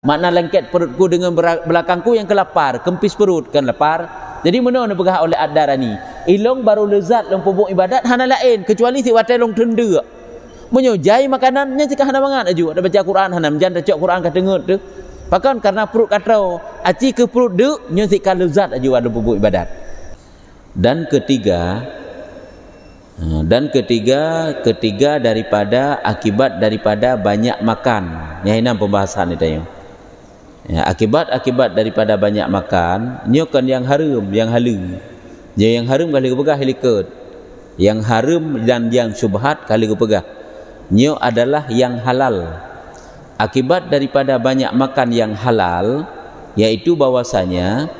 Makna lengket perutku dengan belakangku yang kelapar, kempis perut kan lapar. Jadi mana nak pegah oleh ad-darani. Ilong baru lezat long pupuk ibadat hana lain kecuali si watai long tenda. Menyojai makanannya jika hana mangat aju. Ada baca Quran hana menjan baca Quran kat dengut tu. Pakan karena perut katrau, aci ke perut dek nya si kan lezat aju ada pupuk ibadat. Dan ketiga daripada akibat daripada banyak makan. Yang ini pembahasan ni tanya. Ya, akibat daripada banyak makan nyo kan yang haram, yang halal. Yang haram kali pegah helikot. Yang haram dan yang syubhat kali pegah. Nyo adalah yang halal. Akibat daripada banyak makan yang halal yaitu bahwasanya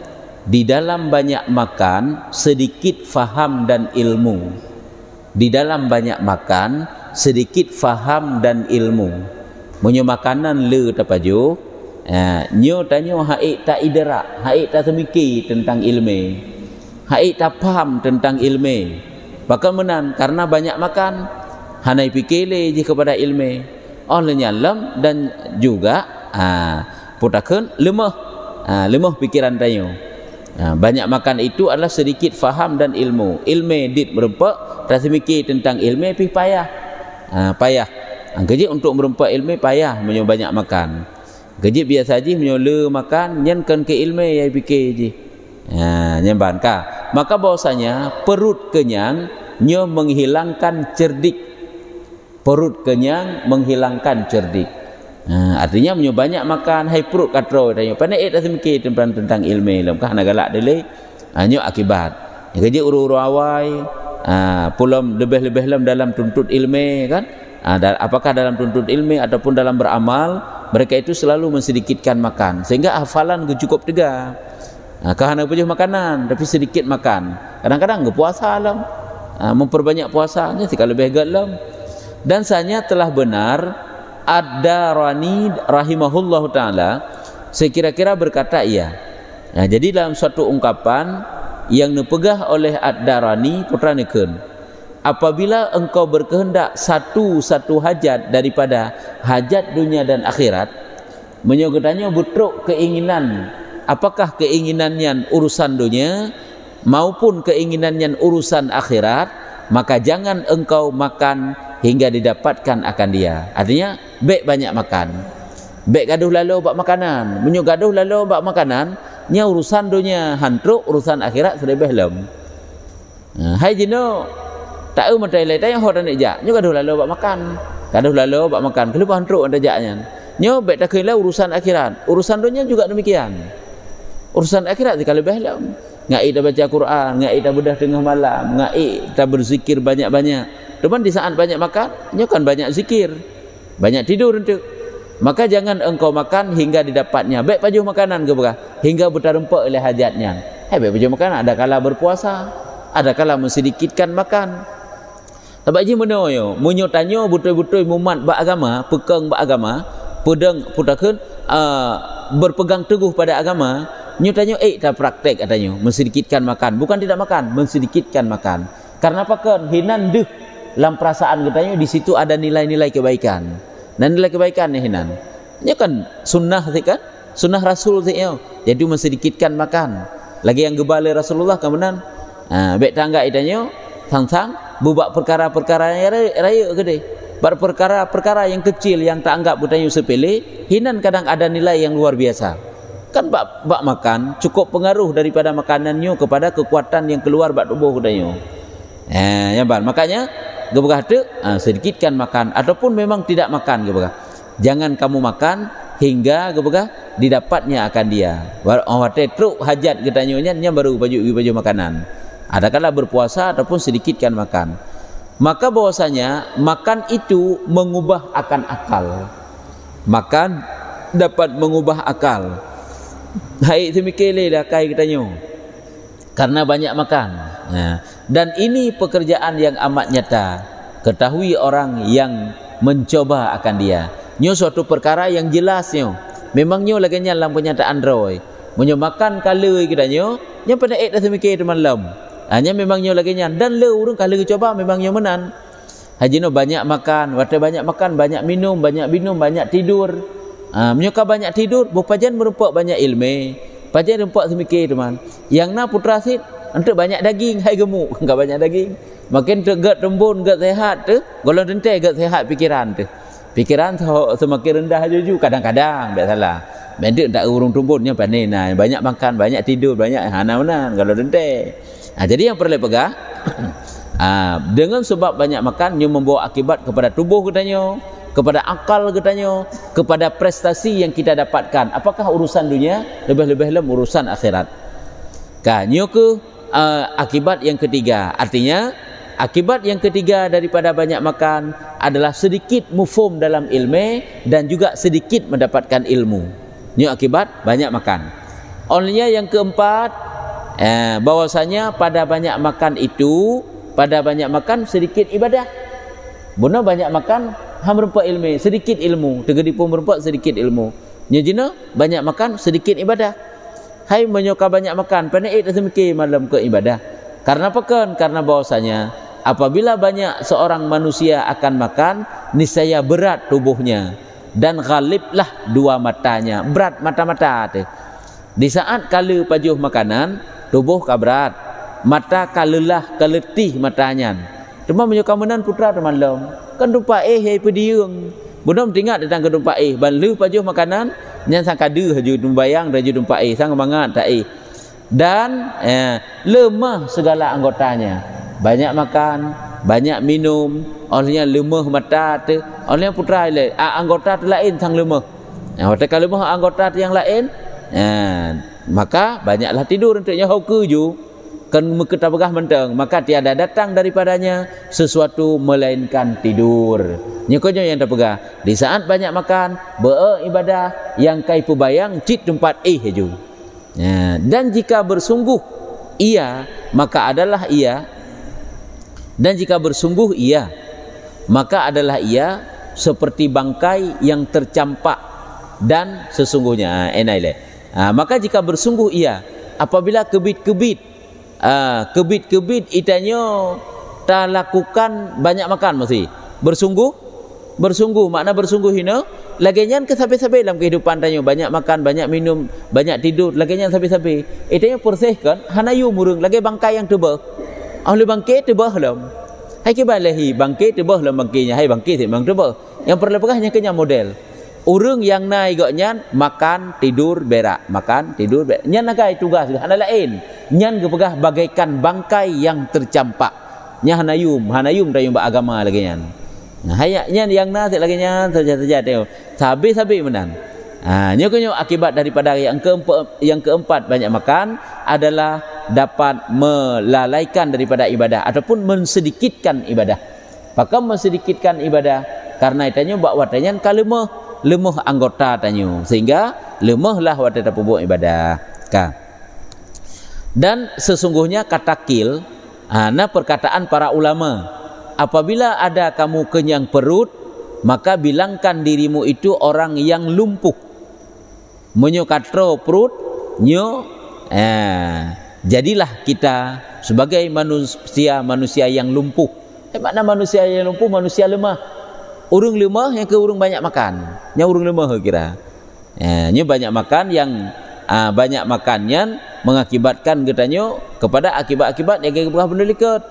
di dalam banyak makan sedikit faham dan ilmu. Di dalam banyak makan sedikit faham dan ilmu. Munyo makanan le tapaju, nyo tanyo haik tak idrak, haik tak semikir tentang ilmu, haik tak faham tentang ilmu. Bahkan menan karena banyak makan, hanai pikirle je kepada ilmu. Olehnya lem dan juga putakeun lemah pikiran tanyo. Banyak makan itu adalah sedikit faham dan ilmu. Ilmu dit merempak, tak semikir tentang ilmu tapi payah. Payah. Kerja untuk merempak ilmu payah menyo banyak makan. Kerja biasa je menyo le makan nyen kan ke ilmu yang fikir je. Nyamban ka. Maka bahwasanya perut kenyang nyo menghilangkan cerdik. Perut kenyang menghilangkan cerdik. Artinya menyo banyak makan hai perut katro tanya pandai tak semikir tentang ilmu lam kah nak galak dele nyo akibat kerja uru-uru awai pulam lebih-lebih dalam tuntut ilmu kan apakah dalam tuntut ilmu ataupun dalam beramal mereka itu selalu mensedikitkan makan sehingga hafalan cukup tegak kahana pujuh makanan tapi sedikit makan kadang-kadang puasa lam memperbanyak puasanya jika lebih galam dan sanya telah benar Ad-Darani rahimahullahu ta'ala sekira-kira berkata iya. Jadi dalam suatu ungkapan yang dipegah oleh Ad-Darani putra nekun, apabila engkau berkehendak satu hajat daripada hajat dunia dan akhirat, menyogetanya butruk keinginan, apakah keinginannya urusan dunia maupun keinginannya urusan akhirat, maka jangan engkau makan hingga didapatkan akan dia. Artinya baik banyak makan, baik gaduh lalu bak makanan, menyo gaduh lalu bak makanan nya urusan dunia hantruk, urusan akhirat selebih lem. Hai jino tak eu matai lai tanya hodan ejak nyo gaduh lalu bak makan, gaduh lalu bak makan kelupah hantruk anda jaknya nyo baik tak kira urusan akhirat, urusan dunia juga demikian. Urusan akhirat jika lebih lem, ngai dah baca Quran, ngai dah bedah tengah malam, ngai dah berzikir banyak-banyak. Cuman di saat banyak makan, nyo kan banyak zikir, banyak tidur untuk. Maka jangan engkau makan hingga didapatnya. Baik pajuh makanan ke berah, hingga bertarempak oleh hajatnya. Baik pajuh makanan, ada kala berpuasa, ada kala mensedikitkan makan. Tapi je mana yo, munyo tanyo betul-betul mumat bak agama, pekang bak agama, pedang putakeun berpegang teguh pada agama. Nyo tanyo tak praktek katanya, mensedikitkan makan, bukan tidak makan, mensedikitkan makan. Karena apa kan hinan deh dalam perasaan katanya di situ ada nilai-nilai kebaikan. Dan nilai kebaikan ni hinan. Ini kan sunnah sih kan? Sunnah Rasul sih yo. Jadi mensedikitkan makan. Lagi yang gebala Rasulullah kemudian baik tangga itanyo sang-sang bubak perkara-perkara yang raya gede. Perkara-perkara yang kecil yang tak anggap katanya sepele, hinan kadang ada nilai yang luar biasa. Kan bak makan cukup pengaruh daripada makanannya kepada kekuatan yang keluar bak tubuh katanya. Makanya gebegah tu sedikitkan makan ataupun memang tidak makan gebegah. Jangan kamu makan hingga gebegah didapatnya akan dia. Wate truk hajat getanyonya nya baru baju makanan. Adakala berpuasa ataupun sedikitkan makan. Maka bahwasanya makan itu mengubah akan akal. Makan dapat mengubah akal. Hai semikele dah kai getanyo. Karena banyak makan. Dan ini pekerjaan yang amat nyata. Ketahui orang yang mencoba akan dia. Nyo suatu perkara yang jelas nyo. Memang nyo lagi dalam penyataan roy. Menyo makan kala kita nyo pada dah semikir teman lam. Hanya memang nyo lagi dan le urang kala coba memang nyo menan. Haji no banyak makan, banyak makan, banyak minum, banyak tidur. Menyuka banyak tidur, berpajan merumpak banyak ilmu. Pajan rumpak semikir teman. Yang na putra sit, untuk banyak daging, hai gemuk, enggak banyak daging. Makin tegat rembun, enggak sehat tu, golong dentai enggak sehat pikiran tu. Pikiran semakin rendah juju kadang-kadang, tak salah. Mendek tak urung tumbunnya pandai nah, banyak makan, banyak tidur, banyak hana-hanan kalau dentai. Jadi yang perlu pegang dengan sebab banyak makan ia membawa akibat kepada tubuh katanya, kepada akal katanya, kepada prestasi yang kita dapatkan. Apakah urusan dunia, lebih-lebih urusan akhirat. Kanyo ke akibat yang ketiga. Artinya akibat yang ketiga daripada banyak makan adalah sedikit mufhum dalam ilmu dan juga sedikit mendapatkan ilmu. Ini akibat banyak makan. Olehnya yang keempat, bahwasanya pada banyak makan itu, pada banyak makan sedikit ibadah. Buna banyak makan merempak ilmu, sedikit ilmu. Tegedi pun merempak sedikit ilmu. Nyejina banyak makan sedikit ibadah. Hai menyuka banyak makan, pandai semikir malam ke ibadah. Karena apa kan? Karena bahwasanya apabila banyak seorang manusia akan makan, niscaya berat tubuhnya dan ghaliblah dua matanya. Berat mata-mata tu. Di saat kala pajuh makanan, tubuh kabrat, mata kalelah keletih matanya. Cuma menyuka menan putra malam. Kan rumpa hai pediung. Belum tinggal datang ke rumpa ban lu pajuh makanan, nyan sang kada haju tumbayang raju rumpa sang mangat tak dan lemah segala anggotanya. Banyak makan, banyak minum, olehnya lemah mata tu, olehnya putra anggota tu lain sang lemah. Kalau lemah anggota tu yang lain, maka banyaklah tidur untuknya hauke ju. Kan kita pegah menteng, maka tiada datang daripadanya sesuatu melainkan tidur. Nyokonya yang terpegah. Di saat banyak makan, beribadah yang kai pubayang cit tempat haju. Dan jika bersungguh ia, maka adalah ia. Dan jika bersungguh ia, maka adalah ia seperti bangkai yang tercampak dan sesungguhnya maka jika bersungguh ia, apabila kebit-kebit itanya tak lakukan banyak makan masih bersungguh makna bersungguh hina laginya ke sampai-sampai dalam kehidupan tanya banyak makan, banyak minum, banyak tidur laginya sampai-sampai itanya persihkan hanayu murung lagi bangkai yang tebah oleh bangkai tebah lam hai ke balahi bangkai tebah lam bangkainya hai bangkai memang tebah yang perlu pegahnya kenya model urang yang naik gaknya makan tidur berak makan tidur berak nyan nagai tugas hana lain nyan gepegah bagaikan bangkai yang tercampak nya hanayum tayung agama lagi nyan hayak nyan yang nasik lagi nyan saja teo sabi menan nya kunyo akibat daripada yang keempat banyak makan adalah dapat melalaikan daripada ibadah ataupun mensedikitkan ibadah. Maka mensedikitkan ibadah karena itanya bak watanya lemah anggota tanyo sehingga lemahlah wadah buat ibadah dan sesungguhnya kata kil perkataan para ulama apabila ada kamu kenyang perut maka bilangkan dirimu itu orang yang lumpuh menyokatro perut nyo jadilah kita sebagai manusia yang lumpuh makna manusia yang lumpuh manusia lemah. Urung lemah yang ke urung banyak makan. Nya urung lemah kira. Nya banyak makan yang banyak makannya mengakibatkan katanya kepada akibat-akibat yang kebegah benda likat.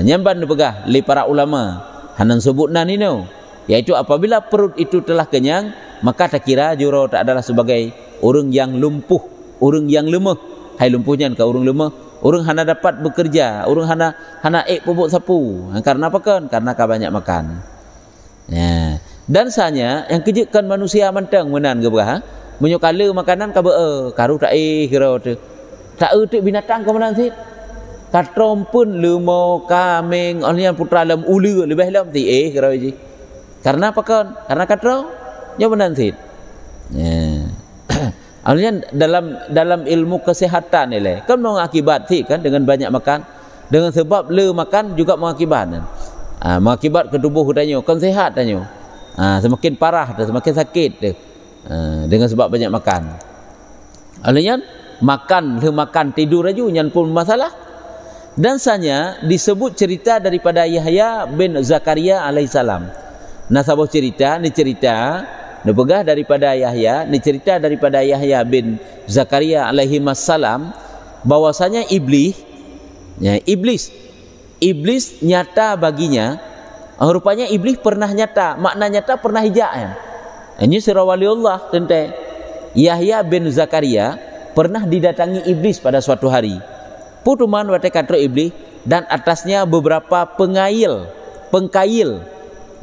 Nyamban pegah li para ulama hanan sebutnan ini yaitu apabila perut itu telah kenyang maka tak kira juro tak adalah sebagai urung yang lumpuh, urung yang lemah. Hai lumpuhnya ke urung lemah, urung hana dapat bekerja, urung hana pupuk sapu. Karena apa kan? Karena banyak makan. Dan sanya yang kejutkan manusia mentang menan ke berah menyukala makanan ka karu tak kira tu tak tu binatang ke menan sit katrom pun lemau kameng oleh putra lam ulu lebih lam ti kira ji karena apa kan karena katrom nya menan sit oleh dalam ilmu kesehatan ni kan mengakibat sih kan dengan banyak makan dengan sebab le makan juga mengakibat mengakibat ke tubuh katanya kan sehat katanya semakin parah dan semakin sakit dengan sebab banyak makan. Olehnya makan tidur aja nyan pun masalah. Dan sanya disebut cerita daripada Yahya bin Zakaria alaihissalam. Nah sabuh cerita Dia pegah daripada Yahya, ni cerita daripada Yahya bin Zakaria alaihi wassalam, bahwasanya iblis nyata baginya. Rupanya iblis pernah nyata, makna nyata pernah hijak ya. Ini surah waliullah tentang Yahya bin Zakaria pernah didatangi iblis pada suatu hari. Putuman wate katro iblis dan atasnya beberapa pengkail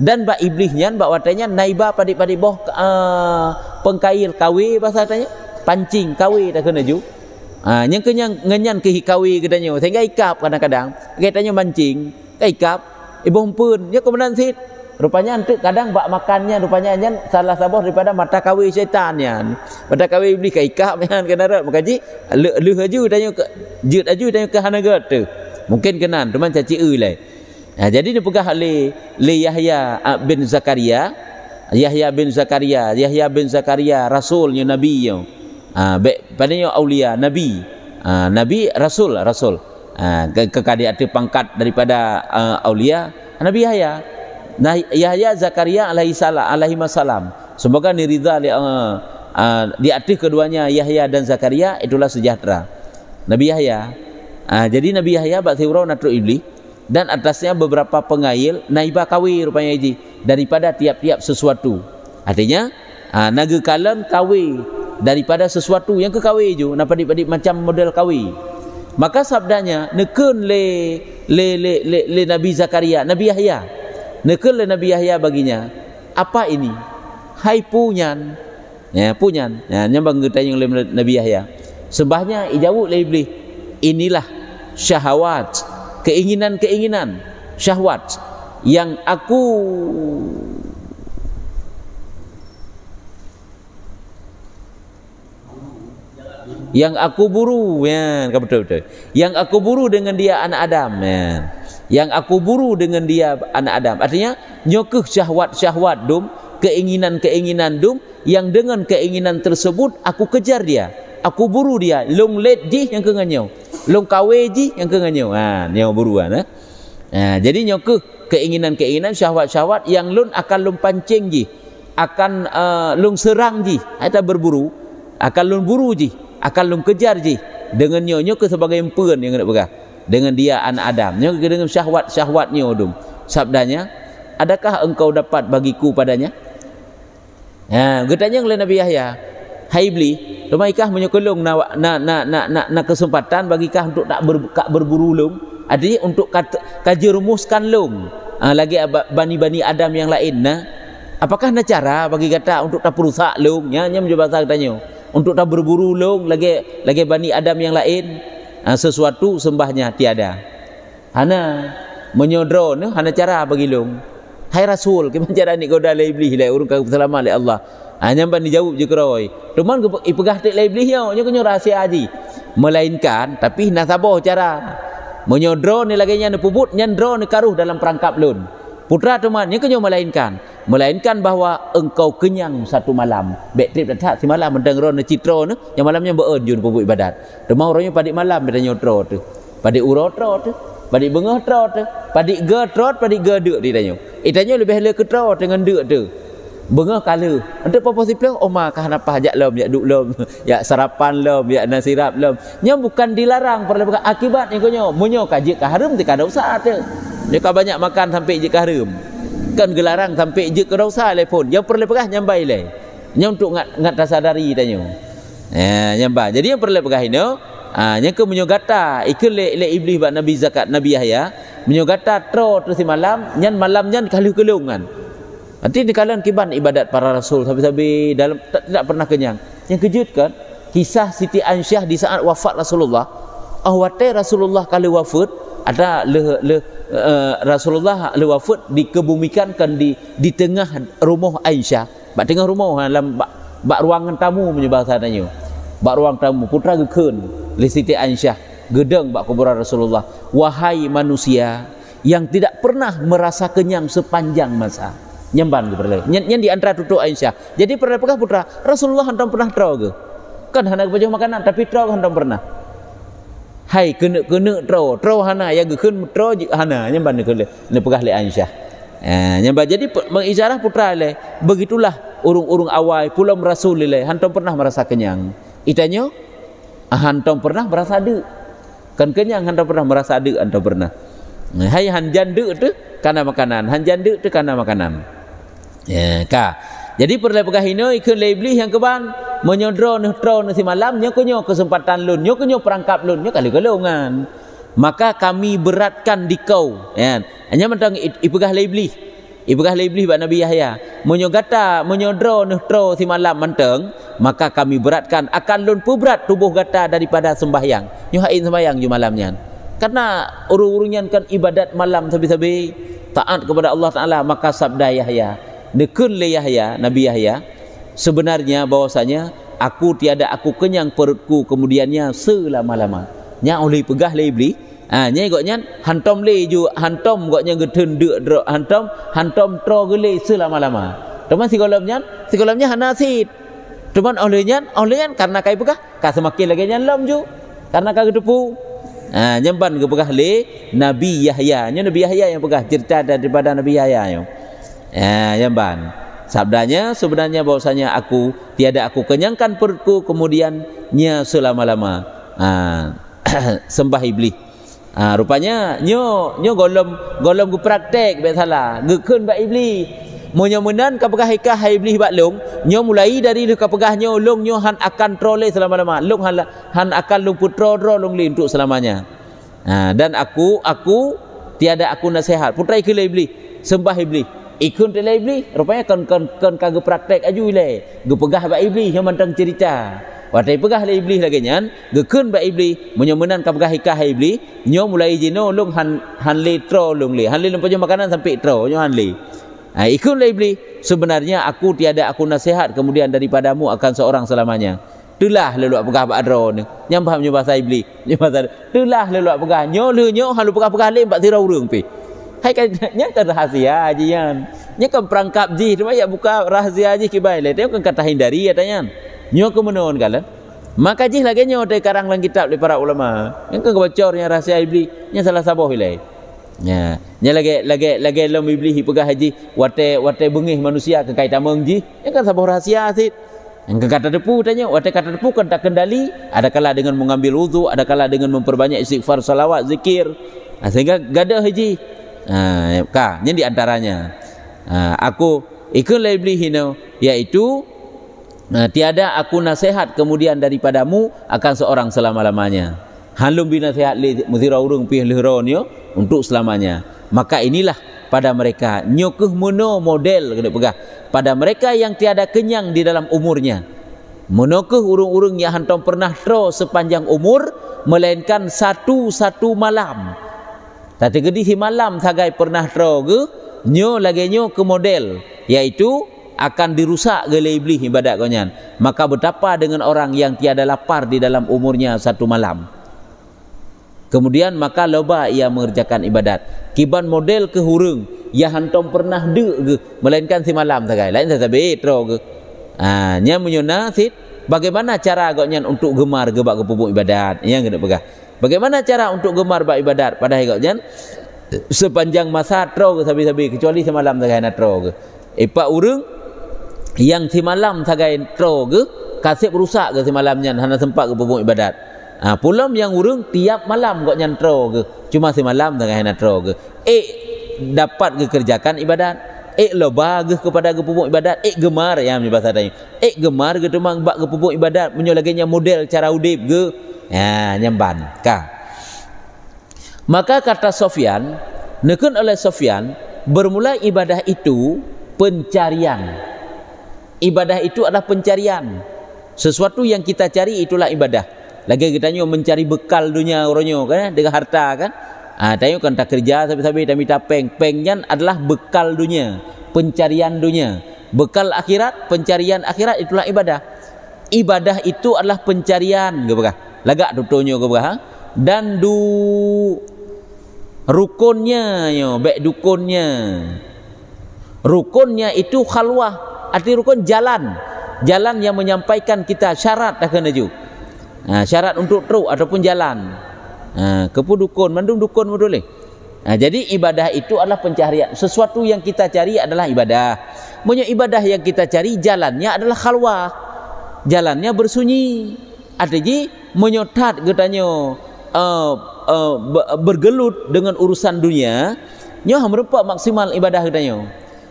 dan bak iblisnya bak watenya naiba padi boh pengkail kawe bahasa katanya pancing kawe dah kena ju. Yang kenyang ngenyan ke kawe katanya sehingga ikap kadang-kadang katanya mancing ikap ibu pun ya kemudian sit rupanya antuk kadang bak makannya rupanya nyan salah sabah daripada mata kawe syaitannya mata kawe iblis ke ikap kan kenarat makaji leh aju tanya ke jut aju tanya ke hanagat tu mungkin kenan teman caci ulai. Jadi dia pegah le Yahya bin Zakaria rasulnya nabi yo padanya aulia nabi rasul kekadi ada pangkat daripada aulia Nabi Yahya. Yahya Zakaria alaihi salam. Semoga niridha di atas keduanya Yahya dan Zakaria itulah sejahtera. Nabi Yahya. Jadi Nabi Yahya bak thiurau natru iblis dan atasnya beberapa pengail naiba kawi rupanya ini daripada tiap-tiap sesuatu. Artinya naga kalam kawi daripada sesuatu yang ke kawi ju napadik-padik macam model kawi. Maka sabdanya nekun le Nabi Zakaria, Nabi Yahya. Nekun le Nabi Yahya baginya. Apa ini? Hai punyan. Ya, punyan. Ya, nyambang tanya oleh Nabi Yahya. Sebahnya ijawuk le iblis. Inilah syahwat, keinginan-keinginan, syahwat yang aku buru ya, betul. Yang aku buru dengan dia anak Adam ya. Yang aku buru dengan dia anak Adam. Artinya nyokeh syahwat dum, keinginan dum yang dengan keinginan tersebut aku kejar dia. Aku buru dia. Long let ji yang kenganyau. Long kawe ji yang kenganyau. Nyau buruan jadi nyokeh keinginan syahwat yang lun akan lun pancing ji. Akan lun serang ji. Atau berburu. Akan lun buru ji. Akan lung kejar je dengan nyo ke sebagai empuan yang nak pegah dengan dia anak Adam nyo dengan syahwatnya dum sabdanya adakah engkau dapat bagiku padanya getanya oleh Nabi Yahya hai iblis lumaikah menyokolong na kesempatan bagikah untuk tak berburu lung artinya untuk kaji rumuskan lung lagi bani Adam yang lain apakah na cara bagi kata untuk tak perusak lung nya menjawab katanya untuk tak berburu long lagi bani Adam yang lain sesuatu sembahnya tiada hana menyodro hana cara bagi long hai rasul gimana cara ni goda le iblis le urung ka selamat le Allah nyamban dijawab je keroi cuman ipegah tek le iblis nya kunyo rahsia aji melainkan tapi nasabah cara menyodro ni lagi nya pubut nyandro ni karuh dalam perangkap lun putra teman nya kunyo melainkan bahawa engkau kenyang satu malam bek trip datang si malam mendengar na citra yang malamnya beun jun pubuk ibadat demau orangnya padik malam beda nyotro tu padik urotro tu padik bengah tro tu padik ge trot padik ge deuk ditanya itanya lebih le ke tro dengan deuk tu bengah kala untuk apa siplah oma kah napa hajak lom ya duk lom ya sarapan lom ya nasirap lom nya bukan dilarang perlu akibat ni konyo munyo kaji ka harum ti kada usah tu dia ka banyak makan sampai je ka harum kan gelarang sampai je ke dosa le pun yang perlu pegah nyambai le nya untuk ngat tasadari tanyo nyambah jadi yang perlu pegah ini nya ke menyogata ikut le iblis bak Nabi Yahya menyogata tro tu si malam nyan kalu-kelungan nanti di kalangan kiban ibadat para rasul sabi-sabi dalam tidak pernah kenyang yang kejut kan kisah Siti Aisyah di saat wafat Rasulullah Rasulullah kalau wafat ada Rasulullah wafat dikebumikan di tengah rumah Aisyah bak tengah rumah dalam bak ruangan tamu menyebab sananya bak ruang tamu putra gekeun li Siti Aisyah gedeng bak kuburan Rasulullah wahai manusia yang tidak pernah merasa kenyang sepanjang masa nyemban keperle nyen di antara tutuk Aisyah jadi pernah putra Rasulullah hendak pernah tro ke kan hendak baju makanan tapi tro hendak pernah hai kena tro hana yang gekeun tro hana nyamban ke le pegah le Aisyah nyamban jadi mengisyarah putra le begitulah urung-urung awal pulang Rasulullah hantam pernah merasa kenyang. Itanya hantam pernah merasa adu. Kan kenyang hantam pernah merasa adu hantam pernah. Hai han janda tu karena makanan, han janda tu karena makanan. Ya, ka. Jadi perlu pegah hino ikut lebih yang keban menyodro neutro nasi malam nyo kunyo kesempatan lun nyo kunyo perangkap lun nyo kali golongan. Maka kami beratkan di kau ya. Hanya mentang ipegah lebih. Ipegah lebih ba Nabi Yahya menyogata menyodro neutro si malam menteng maka kami beratkan akan lun berat tubuh gata daripada sembahyang. Nyo hain sembahyang ju malamnya. Karena urung-urungnya kan ibadat malam sabi-sabi taat kepada Allah Taala maka sabda Yahya dekun le Yahya Nabi Yahya sebenarnya bahwasanya aku tiada aku kenyang perutku kemudiannya selama-lama nya oleh pegah le iblis nya goknya hantom le ju hantom goknya gedeun dek hantom tro gele selama-lama teman sigolamnya hanasit teman olehnya karena kai pegah ka semakin lagi nyalam ju karena ka gedepu nyamban ke pegah le Nabi Yahya nya Nabi Yahya yang pegah cerita daripada Nabi Yahya yo nyamban sabdanya sebenarnya bahwasanya aku tiada aku kenyangkan perutku kemudiannya selama-lama sembah iblis rupanya nyo golom ku praktek bet salah gekeun ba iblis monyo menan ka pegah hikah iblis bak long nyo mulai dari ka pegah nyo long nyo han akan trole selama-lama long han akan long putra long li untuk selamanya dan aku tiada aku nasihat putra ikut iblis sembah iblis ikut tele iblis rupanya kan kagak praktek aju le ge pegah ba iblis yang mantang cerita watai pegah le iblis lagi nyan gekeun ba iblis menyemenan ka pegah hikah iblis nyo mulai jino long han le tro long le han le lempanya makanan sampai tro nyo han le ikut le iblis sebenarnya aku tiada aku nasihat kemudian daripadamu akan seorang selamanya telah leluak pegah ba adro ni nyambah bahasa iblis nyambah telah leluak pegah nyo halu pegah le mbak tirau urang pi hai kan nya kan rahasia ajian nya kan perangkap ji cuma ya buka rahasia ji kibai le teu kan kata hindari katanya nyo kemenon kala maka ji lagi nyo dari karang lang kitab dari para ulama yang kan bocornya rahasia iblis nya salah saboh ile nya lagi lom iblis pegah haji wate bengih manusia ke kait ameng ji yang kan saboh rahasia sit yang kata depu tanya wate kata depu kan tak kendali ada kala dengan mengambil wudu ada kala dengan memperbanyak istighfar salawat zikir sehingga gadah haji nya di antaranya aku ikut iblis hino yaitu tiada aku nasihat kemudian daripadamu akan seorang selama-lamanya halum binasihat li muzira urung pi lehronyo untuk selamanya maka inilah pada mereka nyokeh mono model kena pegah pada mereka yang tiada kenyang di dalam umurnya monokeh urung-urung yang hantam pernah tro sepanjang umur melainkan satu malam tapi gedi si malam sagai pernah tro ge nyo lagi nyo ke model yaitu akan dirusak gele iblis ibadat konyan maka betapa dengan orang yang tiada lapar di dalam umurnya satu malam kemudian maka loba ia mengerjakan ibadat kiban model ke hurung ya hantom pernah de ge melainkan si malam sagai lain sasabe tro ge nya menyona sit bagaimana cara konyan untuk gemar ge bak pupuk ibadat yang kena pegah bagaimana cara untuk gemar bak ibadat pada hikatnya sepanjang masa tro ke sabi-sabi kecuali semalam sagai na tro ke pak urang yang semalam sagai tro ke kasih rusak ke semalamnya hana sempat ke pupuk ibadat pulam yang urang tiap malam kok nyantro ke cuma semalam sagai na tro ke dapat ke kerjakan ibadat loba ke kepada ke pupuk ibadat gemar ya bahasa tadi gemar ke temang bak ke pupuk ibadat menyolaginya model cara udip ke nyamban maka kata Sofyan nekun oleh Sofyan bermula ibadah itu pencarian ibadah itu adalah pencarian sesuatu yang kita cari itulah ibadah lagi kita mencari bekal dunia orangnya kan dengan harta kan tayo kan tak kerja sabi-sabi tak minta pengnya adalah bekal dunia pencarian dunia bekal akhirat pencarian akhirat itulah ibadah itu adalah pencarian gapakah lagak tutonyo ke bah dan rukunnya rukunnya itu khalwah arti rukun jalan yang menyampaikan kita syarat dah kena ju syarat untuk truk ataupun jalan kepu dukun mandung dukun boleh Jadi ibadah itu adalah pencaharian. Sesuatu yang kita cari adalah ibadah. Punya ibadah yang kita cari jalannya adalah khalwah. Jalannya bersunyi. Artinya menyotat katanya bergelut dengan urusan dunia, nyo merupakan maksimal ibadah katanya.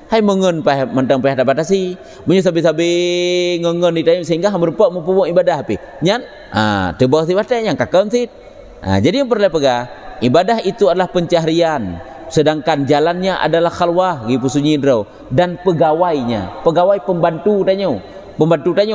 Hai mengen pah mentang pah dapat si, punya sabi-sabi ngengen di tayo sehingga merupakan mempunyai ibadah api. Nyan, tebah si batai yang kakon sit. Jadi yang perlu pegang, ibadah itu adalah pencaharian, sedangkan jalannya adalah khalwah, gitu sunyi draw, dan pegawainya, pegawai pembantu tanyo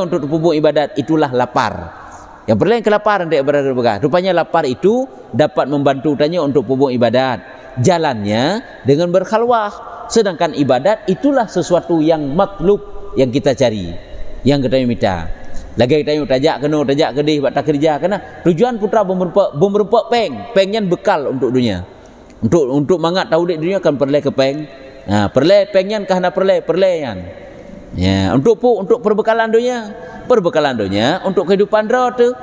untuk mempunyai ibadat itulah lapar. Yang perlu yang kelaparan dia berada pegang. Rupanya lapar itu dapat membantu tanyo untuk mempunyai ibadat. Jalannya dengan berkhalwah. Sedangkan ibadat itulah sesuatu yang matlub yang kita cari, yang kita minta. Lagi kita tajak kedih buat tak kerja karena tujuan putra bemerupa pengnya bekal untuk dunia. Untuk mangat tahu dunia kan perle ke peng. Perle pengnya kahana perlean. Ya, untuk perbekalan dunia untuk kehidupan roh tu,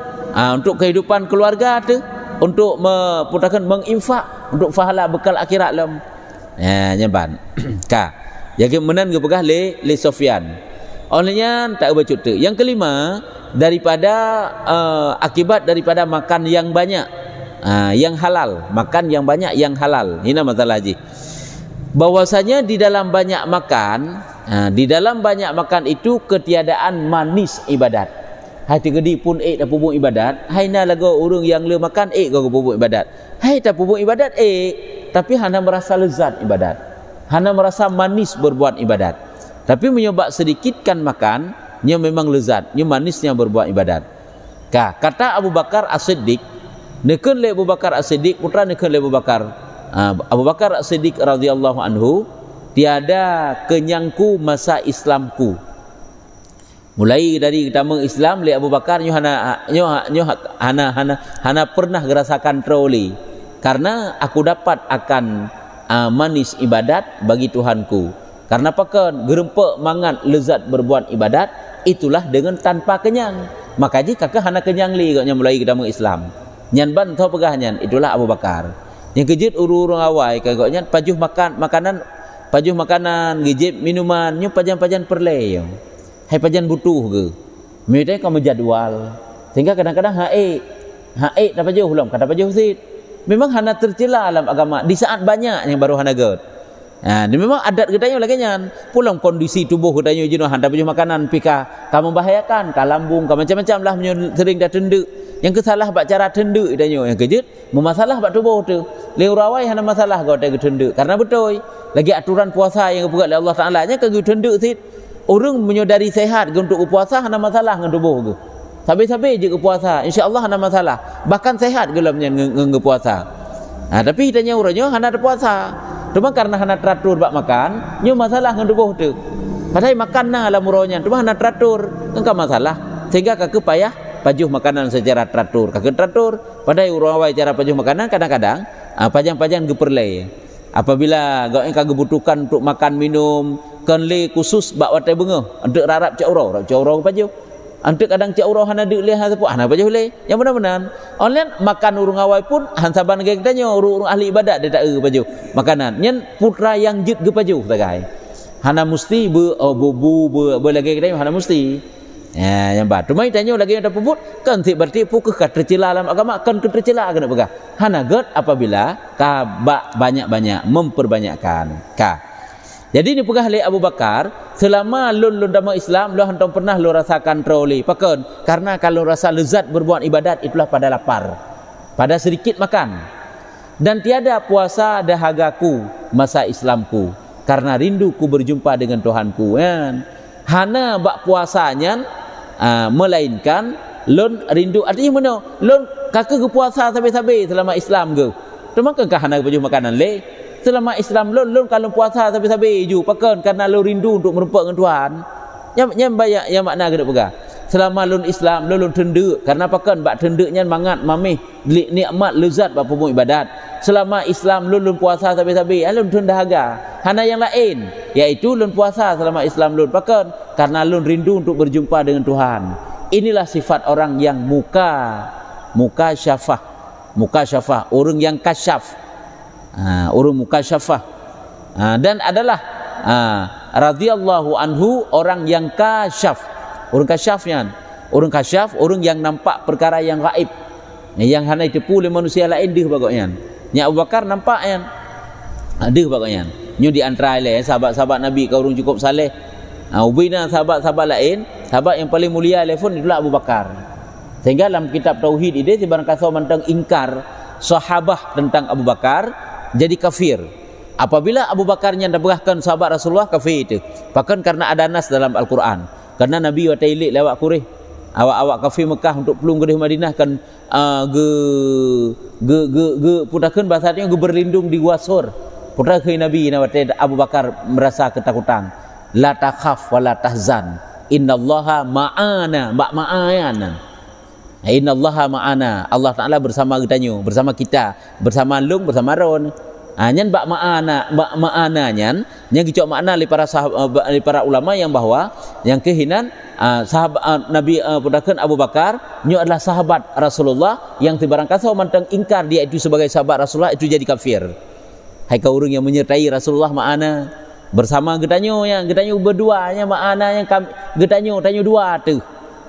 untuk kehidupan keluarga tu, untuk menginfak untuk pahala bekal akhirat lam. Nyamban jadi menan ke pegah le Sofyan olehnya tak bacut tu. Yang kelima daripada akibat daripada makan yang banyak yang halal, makan yang banyak yang halal. Ini masalah haji bahwasanya di dalam banyak makan itu ketiadaan manis ibadat. Hati gedi pun tak pupuk ibadat, hai na lagu urang yang le makan kau pupuk ibadat, hai tak pupuk ibadat tapi hana merasa lezat ibadat, hana merasa manis berbuat ibadat. Tapi menyoba sedikitkan makan, nya memang lezat, nya manisnya berbuat ibadat. Kata Abu Bakar As-Siddiq, neken le Abu Bakar As-Siddiq, putra neken le Abu Bakar As-Siddiq radhiyallahu anhu, tiada kenyangku masa Islamku. Mulai dari kita Islam le Abu Bakar nyo hana pernah gerasakan troli. Karena aku dapat akan manis ibadat bagi Tuhanku. Karena pakan gerempek mangat lezat berbuat ibadat itulah dengan tanpa kenyang. Maka jika hana kenyang li katnya mulai kita Islam. Nyan ban tau pegahnya itulah Abu Bakar. Yang kejut urung awai kagaknya pajuh makanan, gejib minuman, nyo pajan perle yo. Hai pajan butuh ke. Mete kau menjadwal. Sehingga kadang-kadang hae tak pajuh belum kata pajuh sit. Memang hana tercela dalam agama di saat banyak yang baru hana get. Memang adat kita yang lagi nyan. Pulang kondisi tubuh kita yang jenuh hana punya makanan pika kamu membahayakan, kalambung, macam-macam lah sering dah tenduk. Yang kesalah bak cara tenduk kita yang kejut, memasalah bak tubuh tu. Leu rawai hana masalah kau tak tenduk karena betul. Lagi aturan puasa yang buat oleh Allah Taala nya ke tenduk sit. Orang menyodari sehat untuk puasa hana masalah dengan tubuh ke. Sabi-sabi je ke puasa, insya-Allah hana masalah. Bahkan sehat gelamnya ngepuasa. Tapi hitanya urangnya hana ada puasa. Cuma karena hana teratur bak makan, nyo masalah dengan tubuh tu. Padahal makan na lah murahnya, cuma hana teratur, engkau masalah. Sehingga kakek payah pajuh makanan secara teratur. Kakek teratur, padahal urang awai cara pajuh makanan kadang-kadang pajang-pajang geperle. Apabila kau butuhkan untuk makan minum, kan le khusus bak watai bengah, untuk rarap cak urang pajuh. Antuk kadang cak urang hana dik le hana pajuh le. Yang benar-benar online makan urang awai pun han saban geng tanya urang ahli ibadat dia tak pajuh makanan. Nyen putra yang jut ge pajuh tagai. Hana mesti be lagi kita hana mesti. Yang bat. Cuma tanya lagi ada puput kan berarti pukul tercela dalam agama kan tercela kena pegah. Hana get apabila ka banyak-banyak memperbanyakkan. Jadi ini pegah oleh Abu Bakar selama lun dalam Islam lu hantam pernah lu rasakan troli pakon karena kalau rasa lezat berbuat ibadat itulah pada lapar, pada sedikit makan. Dan tiada puasa dahagaku masa Islamku karena rinduku berjumpa dengan Tuhanku. Hana bak puasanya melainkan lun rindu. Artinya mana? Lun kakek ke puasa sampai-sampai selama Islam ke. Cuma kan hana baju makanan le. Selama Islam lun kalau puasa sampai-sampai ju pakon karena lun rindu untuk merupak dengan Tuhan. Yang banyak yang makna kena pegang. Selama lun Islam lun tenduk karena pakon bak tenduknya mangat mamih nikmat lezat bak pemuk ibadat. Selama Islam lun puasa sampai-sampai lun dahaga. Hana yang lain yaitu lun puasa selama Islam lun pakon karena lun rindu untuk berjumpa dengan Tuhan. Inilah sifat orang yang muka syafah, orang yang kasyaf. Urung mukasyafah. Dan adalah radhiyallahu anhu orang yang kasyaf. Orang kasyafnya, orang kasyaf, orang yang nampak perkara yang gaib, yang hanya tipu oleh manusia lain dia bagainya. Nya Abu Bakar nampak yang dia bagainya. Nyu di antara lain sahabat-sahabat Nabi kau orang cukup saleh. Ubina sahabat-sahabat lain, sahabat yang paling mulia telefon itulah Abu Bakar. Sehingga dalam kitab tauhid ini sebarang kasau mentang ingkar sahabah tentang Abu Bakar jadi kafir. Apabila Abu Bakarnya nabahkan sahabat Rasulullah, kafir itu. Bahkan karena ada nas dalam Al-Quran. Karena Nabi wa tailik lewat kurih. Awak kafir Mekah untuk pelung ke Madinah kan putakan bahasanya berlindung di Wasur. Putra ke Nabi Abu Bakar merasa ketakutan. La takhaf wa la tahzan. Innallaha ma'ana, ma'ayana. Innallaha ma'ana. Allah Taala bersama kita, bersama lung, bersama ron. Nyan bak ma'ana nyan gicok makna li para ulama yang bahwa yang kehinan sahabat Nabi pudakan Abu Bakar nyo adalah sahabat Rasulullah yang tibarang kasau mantang ingkar dia itu sebagai sahabat Rasulullah itu jadi kafir. Hai kau orang yang menyertai Rasulullah ma'ana bersama getanyo berdua nya ma'ana yang getanyo dua tu.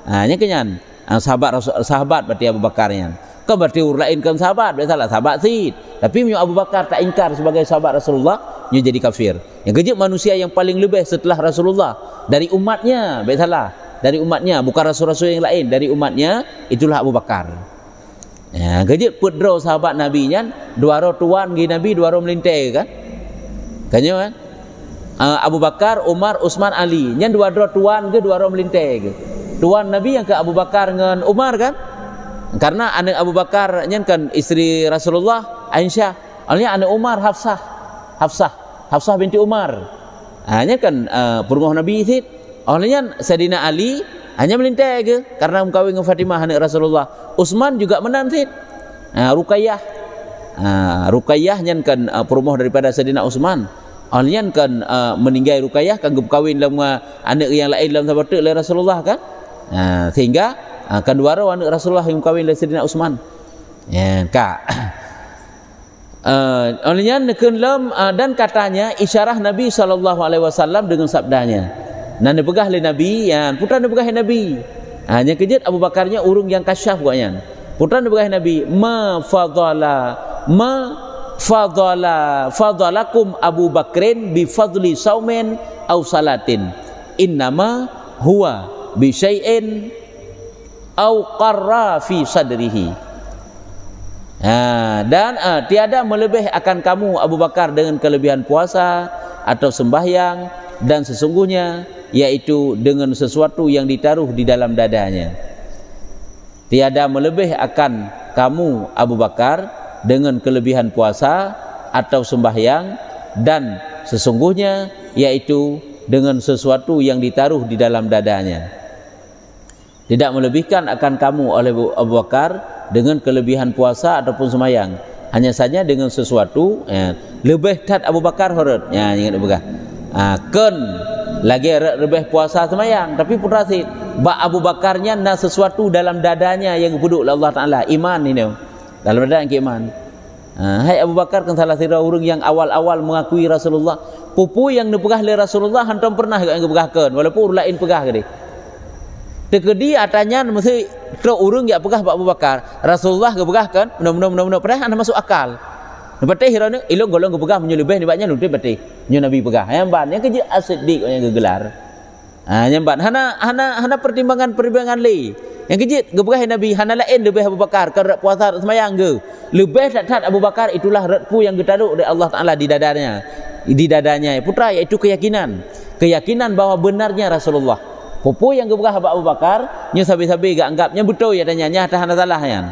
Nya kenyan sahabat berarti Abu Bakarnya. Kau berarti lain kan sahabat, biasalah sahabat Sid. Tapi Abu Bakar tak ingkar sebagai sahabat Rasulullah, dia jadi kafir. Yang kejut manusia yang paling lebih setelah Rasulullah dari umatnya, biasalah dari umatnya, bukan rasul-rasul yang lain, dari umatnya itulah Abu Bakar. Ya, kejut putro sahabat Nabi nya dua ro tuan gi Nabi dua ro melintai kan? Kanyo kan? Abu Bakar, Umar, Utsman, Ali. Nya dua ro tuan ke dua ro melintai ke? Tuan Nabi yang ke Abu Bakar dengan Umar kan? Karena anak Abu Bakar kan istri Rasulullah Aisyah, anak Umar Hafsah binti Umar. Hanya kan perumah Nabi itu. Olehnya Sayyidina Ali hanya melintai ke karena mengkawin dengan Fatimah anak Rasulullah. Utsman juga menanti. Ruqayyah nyan kan perumah daripada Sayyidina Utsman. Olehnya kan meninggal Ruqayyah kan kawin dengan anak yang lain dalam sahabat oleh Rasulullah kan. Sehingga kedua orang anak Rasulullah yang kawin oleh Sayyidina Utsman. Ya, kak. Olehnya nekenlam dan katanya isyarah Nabi SAW dengan sabdanya. Nana pegah oleh Nabi, yang putra pegah Nabi. Hanya kejut Abu Bakarnya urung yang kasyaf guayan. Putra pegah Nabi, fadalakum Abu Bakrin bi fadli saumin aw salatin. Innama huwa bi syai'in au qarra fi sadrihi. Dan tiada melebih akan kamu Abu Bakar dengan kelebihan puasa atau sembahyang dan sesungguhnya yaitu dengan sesuatu yang ditaruh di dalam dadanya. Tiada melebih akan kamu Abu Bakar dengan kelebihan puasa atau sembahyang dan sesungguhnya yaitu dengan sesuatu yang ditaruh di dalam dadanya. Tidak melebihkan akan kamu oleh Abu Bakar dengan kelebihan puasa ataupun sembahyang. Hanya saja dengan sesuatu lebih tat Abu Bakar horot. Ya, ingat begah. Ken lagi lebih puasa sembahyang, tapi putra si Abu Bakarnya na sesuatu dalam dadanya yang buduk oleh Allah Taala, iman ini. Dalam dada yang iman. Hai Abu Bakar kan salah satu orang yang awal-awal mengakui Rasulullah. Pupu yang dipegah oleh Rasulullah hantam pernah yang dipegahkan walaupun lain pegah ke dia. Tekedi atanya mesti ke urung ya pegah Abu Bakar. Rasulullah ke pegahkan, mudah-mudahan pernah anda masuk akal. Nepatih hirana ilong golong ke pegah menyelebih ni banyak nuntut patih. Nyu Nabi pegah. Yang ban yang kerja As-Siddiq yang gelar. Yang ban hana pertimbangan li. Yang kerja ke pegah Nabi hana lain lebih Abu Bakar ke puasa sembahyang ke. Lebih tat Abu Bakar itulah redpu yang ditaruh oleh Allah Taala di dadanya. Di dadanya putra iaitu keyakinan bahwa benarnya Rasulullah. Pupu yang kebegah Abu Bakar nya sabi-sabi gak anggapnya betul ya tanya nya tahan salah yan.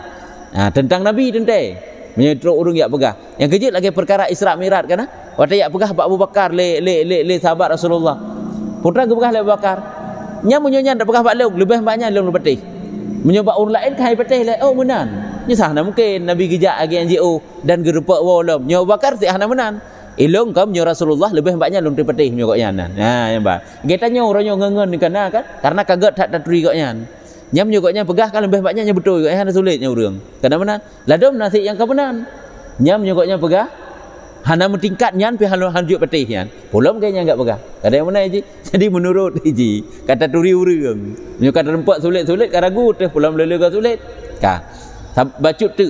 Tentang Nabi tentai menyetro urung ya pegah. Yang kejut lagi perkara Isra Mi'raj kan? Wata ya pegah Abu Bakar le sahabat Rasulullah. Putra kebegah Abu Bakar. Nya munyonya ndak pegah bak lebih banyak leu betih. Menyoba urang lain kai betih le oh menan. Nya sahna mungkin Nabi gejak agi NGO dan gerupa wolom. Nya Abu Bakar si ahna menan. Ilong kam nyo Rasulullah lebih banyak lum petih nyo kok yan. Yang ba. Getanya orang ngengen kana kan karena kaget tak tatri kok yan. Nyam nyo koknya pegah kan lebih banyaknya betul kok yan sulitnya urang. Kana menan. Ladom nasi yang kabenan. Nyam nyo koknya pegah Hana mentingkat nyan pi hanjuk petih nyan. Belum kayaknya enggak pegah. Kadang mana ji? Jadi menurut ji kata turi urang. Nyo kata rempak sulit-sulit karagu teh belum lele sulit. Ka. Bacut tu.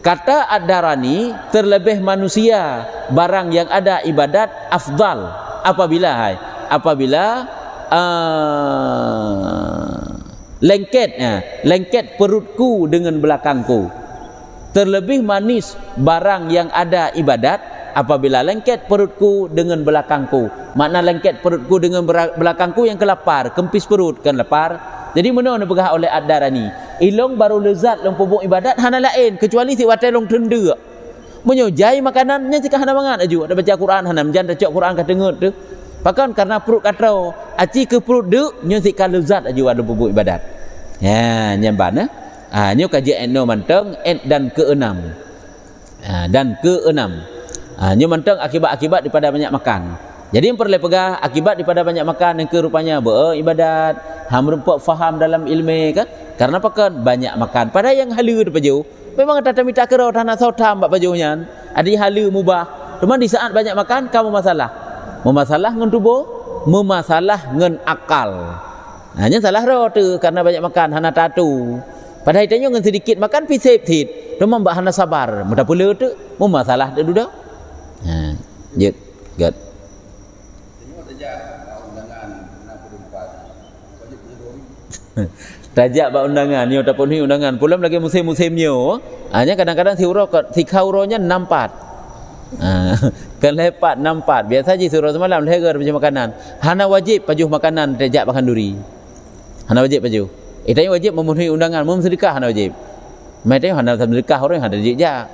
Kata ad-Darani terlebih manusia barang yang ada ibadat afdal apabila lengket perutku dengan belakangku. Terlebih manis barang yang ada ibadat apabila lengket perutku dengan belakangku. Makna lengket perutku dengan belakangku yang kelapar, kempis perut kan lapar. Jadi mana nak pegah oleh ad-Darani? Ilong baru lezat long pubuk ibadat hana lain kecuali si watai long tenda. Menyojai makanannya jika hana mangan aju. Ada baca Quran hana menjan cak Quran ka dengut tu. Pakan karena perut katro aci ke perut dek nyo si ka lezat aju ada pubuk ibadat. Ya, nyamban nyo kaji eno manteng dan keenam. Dan keenam. Nyo manteng akibat-akibat daripada banyak makan. Jadi yang perlu pegah akibat daripada banyak makan yang ke rupanya beribadat, merempak faham dalam ilmu kan? Karena pakan banyak makan. Pada yang halu tu baju, memang tak minta kerau tanah sautam bak bajunya. Ada halu mubah. Cuma di saat banyak makan kamu masalah. Memasalah ngan tubuh, memasalah ngan akal. Hanya salah roh tu karena banyak makan hana tatu. Padahal itanya ngan sedikit makan pisip tit. Cuma mbak hana sabar. Mudah pula tu memasalah tu dah. Jut, gut. Tajak bak undangan ni ataupun ni undangan pulang lagi musim-musimnya hanya kadang-kadang si kauronya 64 kan lepat 64 biasa je surau semalam leher pajuh makanan hana wajib pajuh makanan tajak makan duri hana wajib pajuh itanya wajib memenuhi undangan sedekah hana wajib mai tanya hana sedekah orang hana je ya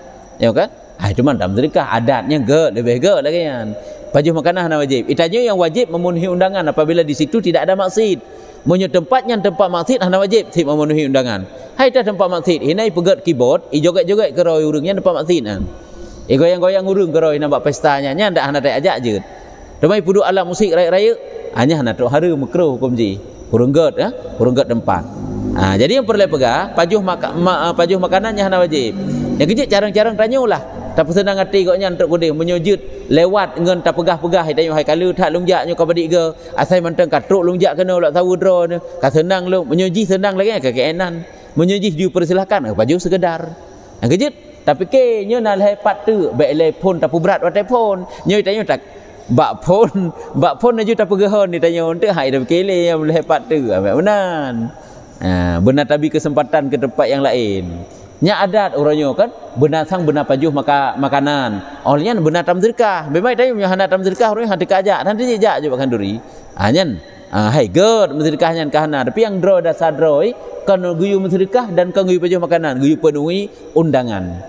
kan itu mah dalam sedekah adatnya lebih lagi kan pajuh makanan hana wajib itanya yang wajib memenuhi undangan apabila di situ tidak ada maksud. Munyo tempatnya tempat maksud hana wajib sip memenuhi undangan. Hai dah tempat maksud, hinai pegat keyboard, joget-joget keroi urungnya tempat maksud kan. Goyang-goyang urung keroi nampak pestanya, nya ndak hana tak ajak je. Demai pudu alat musik raya-raya, hanya hana tok hara makruh hukum ji. Urung gat tempat. Jadi yang perlu pegah pajuh makanannya hana wajib. Yang kecil jarang-jarang tanyalah. Tak senang hati koknya untuk kudih menyujud lewat ngan tak pegah-pegah tanya hai kala tak lungjaknya kau badik ke asai manteng katruk lungjak kena ulak tahu dro ni ka senang lu menyuji senang lagi ke keenan menyuji dipersilahkan baju sekedar yang kejut tapi ke nyo nak lepat tu baik telefon tak berat wa telefon nyo tanya tak bak phone aju tak pegahon ni tanya untuk hai dah kele yang lepat tu benar benar tabi kesempatan ke tempat yang lain. Nya adat orangnya kan benar pajuh makanan. Olehnya benar tam sedekah. Memang tanya punya hana tam sedekah orangnya hadek ajak. Nanti ajak je makan duri. Nyan hai god sedekahnya kahana. Tapi yang draw dah sadroi kan guyu sedekah dan kan guyu pajuh makanan, guyu penuhi undangan.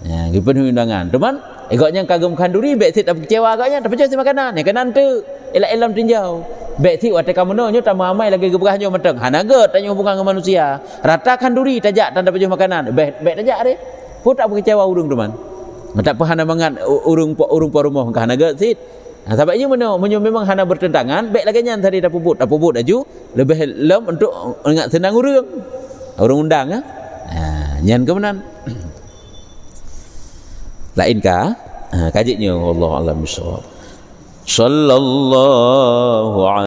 Ya, guyu penuhi undangan. Teman, egoknya kagum makan duri bet sit tak kecewa agaknya tak percaya si makanan. Ya kanan tu elam tinjau. Bek si watai kamunonyo tak mamai lagi geberahnya menteng. Hanaga tanya hubungan dengan manusia. Ratakan duri tajak tanda pajuh makanan. Bek tajak deh. Pun tak kecewa urung teman. Tak pernah mangan urung rumah ke hanaga sit. Sebabnya memang hana bertentangan. Bek lagi nyan tadi tak puput aju lebih lem untuk ingat senang urung undang nyan kemenan. Lainkah? Kajiknya Allah alam bisawab. Sallallahu alaihi